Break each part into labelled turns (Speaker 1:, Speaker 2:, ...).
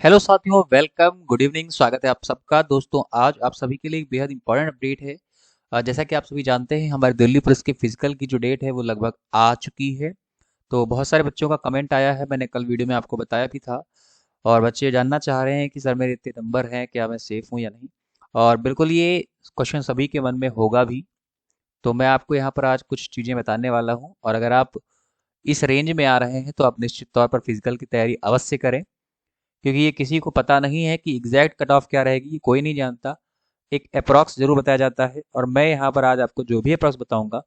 Speaker 1: Hello साथियों, welcome, good evening. स्वागत है आप सबका। दोस्तों, आज आप सभी के लिए एक बेहद इंपॉर्टेंट अपडेट है। जैसा कि आप सभी जानते हैं, हमारे दिल्ली पुलिस के फिजिकल की जो डेट है वो लगभग आ चुकी है। तो बहुत सारे बच्चों का कमेंट आया है, मैंने कल वीडियो में आपको बताया भी था। और बच्चे जानना चाह रहे हैं कि सर मेरे इतने नंबर हैं, क्या मैं सेफ हूँ या नहीं। और बिल्कुल ये क्वेश्चन सभी के मन में होगा भी। तो मैं आपको यहाँ पर आज कुछ चीज़ें बताने वाला हूँ, और अगर आप इस रेंज में आ रहे हैं तो आप निश्चित तौर पर फिजिकल की तैयारी अवश्य करें। क्योंकि ये किसी को पता नहीं है कि एग्जैक्ट कट ऑफ क्या रहेगी, ये कोई नहीं जानता। एक अप्रॉक्स जरूर बताया जाता है, और मैं यहाँ पर आज आपको जो भी अप्रॉक्स बताऊंगा,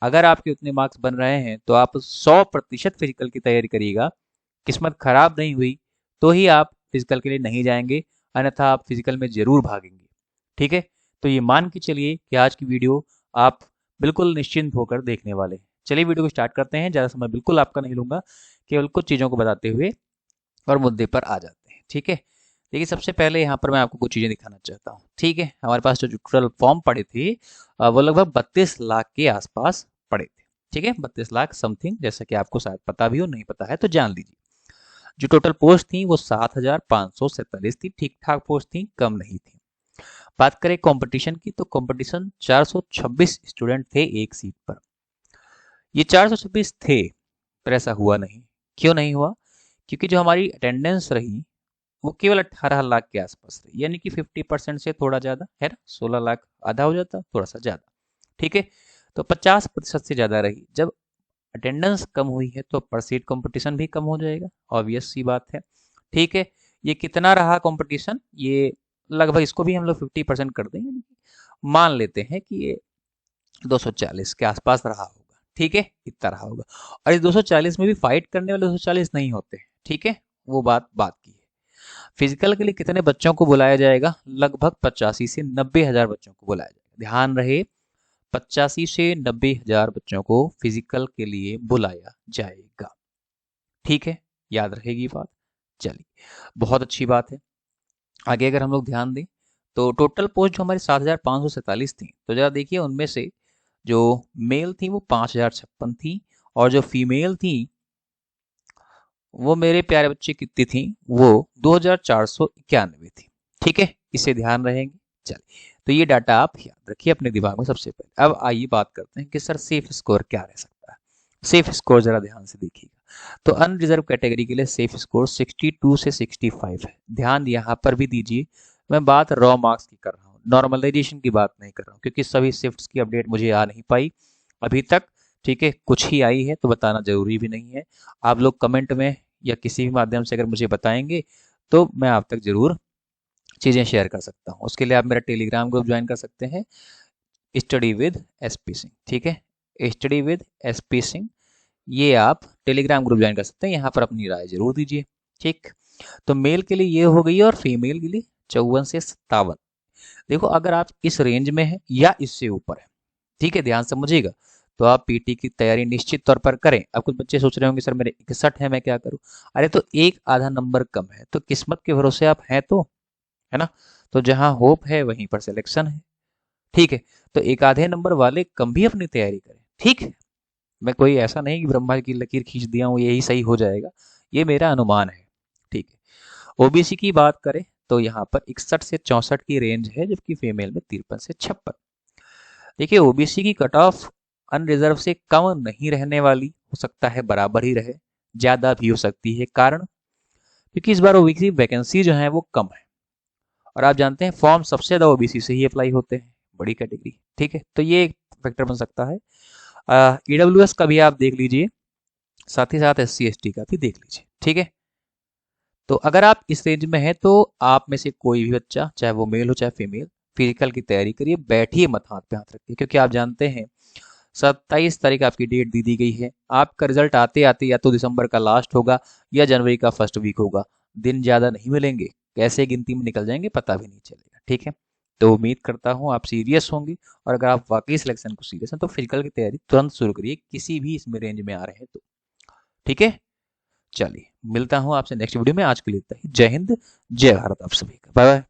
Speaker 1: अगर आपके उतने मार्क्स बन रहे हैं तो आप 100% फिजिकल की तैयारी करिएगा। किस्मत खराब नहीं हुई तो ही आप फिजिकल के लिए नहीं जाएंगे, अन्यथा आप फिजिकल में जरूर भागेंगे। ठीक है। तो ये मान के चलिए कि आज की वीडियो आप बिल्कुल निश्चिंत होकर देखने वाले हैं। चलिए वीडियो को स्टार्ट करते हैं। ज़्यादा समय बिल्कुल आपका नहीं लूंगा, केवल कुछ चीज़ों को बताते हुए और मुद्दे पर आ जाते हैं। ठीक है। देखिए, सबसे पहले यहाँ पर मैं आपको कुछ चीज़ें दिखाना चाहता हूँ। ठीक है। हमारे पास जो टोटल फॉर्म पड़े थे वो लगभग 32 लाख के आसपास पड़े थे। ठीक है, 32 लाख समथिंग, जैसा कि आपको शायद पता भी हो, नहीं पता है तो जान लीजिए। जो टोटल पोस्ट थी वो 7,547 थी। ठीक ठाक पोस्ट थी, कम नहीं थी। बात करें कंपटीशन की, तो कंपटीशन 426 स्टूडेंट थे एक सीट पर। ये 426 थे, पर ऐसा हुआ नहीं। क्यों नहीं हुआ? क्योंकि जो हमारी अटेंडेंस रही वो केवल 18 लाख के आसपास रही, यानी कि 50% से थोड़ा ज्यादा है ना। 16 लाख आधा हो जाता, थोड़ा सा ज्यादा। ठीक है। तो 50% से ज्यादा रही। जब अटेंडेंस कम हुई है तो पर सीट कंपटीशन भी कम हो जाएगा, ऑब्वियस सी बात है। ठीक है। ये कितना रहा कंपटीशन? ये लगभग, इसको भी हम लोग 50% कर देंगे, मान लेते हैं कि ये 240 के आसपास रहा होगा। ठीक है, इतना रहा होगा। और इस 240 में भी फाइट करने वाले 240 नहीं होते। ठीक है, वो बात की है। फिजिकल के लिए कितने बच्चों को बुलाया जाएगा? लगभग 85 से 90 हजार बच्चों को बुलाया जाएगा। ध्यान रहे, 85 से 90 हजार बच्चों को फिजिकल के लिए बुलाया जाएगा। ठीक है, याद रहेगी बात। चलिए, बहुत अच्छी बात है। आगे अगर हम लोग ध्यान दें तो टोटल पोस्ट जो हमारी 7,547 थी, तो जरा देखिए उनमें से जो मेल थी वो 5,056 थी, और जो फीमेल थी वो मेरे प्यारे बच्चे कितनी थी? वो 2,491 थी। ठीक है, इसे ध्यान रहेंगे। चलिए, तो ये डाटा आप याद रखिए अपने दिमाग में सबसे पहले। अब आइए बात करते हैं कि सर सेफ स्कोर क्या रह सकता है। सेफ स्कोर जरा ध्यान से देखिएगा। तो अनरिजर्व कैटेगरी के लिए सेफ स्कोर 62 से 65 है। ध्यान यहाँ पर भी दीजिए, मैं बात रॉ मार्क्स की कर रहा हूँ, नॉर्मलाइजेशन की बात नहीं कर रहा हूँ, क्योंकि सभी शिफ्ट्स की अपडेट मुझे आ नहीं पाई अभी तक। ठीक है, कुछ ही आई है तो बताना जरूरी भी नहीं है। आप लोग कमेंट में या किसी भी माध्यम से अगर मुझे बताएंगे तो मैं आप तक जरूर चीज़ें शेयर कर सकता हूँ। उसके लिए आप मेरा टेलीग्राम ग्रुप ज्वाइन कर सकते हैं, स्टडी विद एसपी सिंह। ठीक है, स्टडी विद एसपी सिंह, ये आप टेलीग्राम ग्रुप ज्वाइन कर सकते हैं। यहाँ पर अपनी राय जरूर दीजिए। ठीक। तो मेल के लिए ये हो गई, और फीमेल के लिए 54 से 57। देखो, अगर आप इस रेंज में है या इससे ऊपर है, ठीक है, ध्यान समझिएगा, तो आप पीटी की तैयारी निश्चित तौर पर करें। अब कुछ बच्चे सोच रहे होंगे सर मेरे 61 है, मैं क्या करूं? अरे, तो एक आधा नंबर कम है तो किस्मत के भरोसे आप हैं तो, है ना। तो जहां होप है वहीं पर सिलेक्शन है। ठीक है। तो एक आधे नंबर वाले कम भी अपनी तैयारी करें। ठीक है। मैं कोई ऐसा नहीं कि ब्रह्मा की लकीर खींच दिया हूँ यही सही हो जाएगा, ये मेरा अनुमान है। ठीक है। ओबीसी की बात करें तो यहाँ पर 61 से 64 की रेंज है, जबकि फीमेल में 53 से 56। देखिए, ओबीसी की कट ऑफ अनरिजर्व से कम नहीं रहने वाली, हो सकता है बराबर ही रहे, ज्यादा भी हो सकती है। कारण, क्योंकि इस बार ओबीसी वैकेंसी जो है वो कम है, और आप जानते हैं फॉर्म सबसे ज्यादा ओबीसी से ही अप्लाई होते हैं, बड़ी कैटेगरी। ठीक है, तो ये एक फैक्टर बन सकता है। ईडब्ल्यूएस का भी आप देख लीजिए, साथ ही साथ एससी एसटी का भी देख लीजिए। ठीक है। तो अगर आप इस रेंज में हैं तो आप में से कोई भी बच्चा, चाहे वो मेल हो चाहे फीमेल, फिजिकल की तैयारी करिए। बैठिए मत हाथ पे हाथ रखिए, क्योंकि आप जानते हैं 27 तारीख आपकी डेट दी गई है। आपका रिजल्ट आते आते या तो दिसंबर का लास्ट होगा या जनवरी का फर्स्ट वीक होगा। दिन ज्यादा नहीं मिलेंगे, कैसे गिनती में निकल जाएंगे पता भी नहीं चलेगा। ठीक है। तो उम्मीद करता हूँ आप सीरियस होंगे, और अगर आप वाकई सिलेक्शन को सीरियस हैं तो फिजिकल की तैयारी तुरंत शुरू करिए, किसी भी इसमें रेंज में आ रहे हैं तो। ठीक है। चलिए, मिलता हूँ आपसे नेक्स्ट वीडियो में। आज के लिए इतना ही। जय हिंद, जय भारत आप सभी का। Bye bye.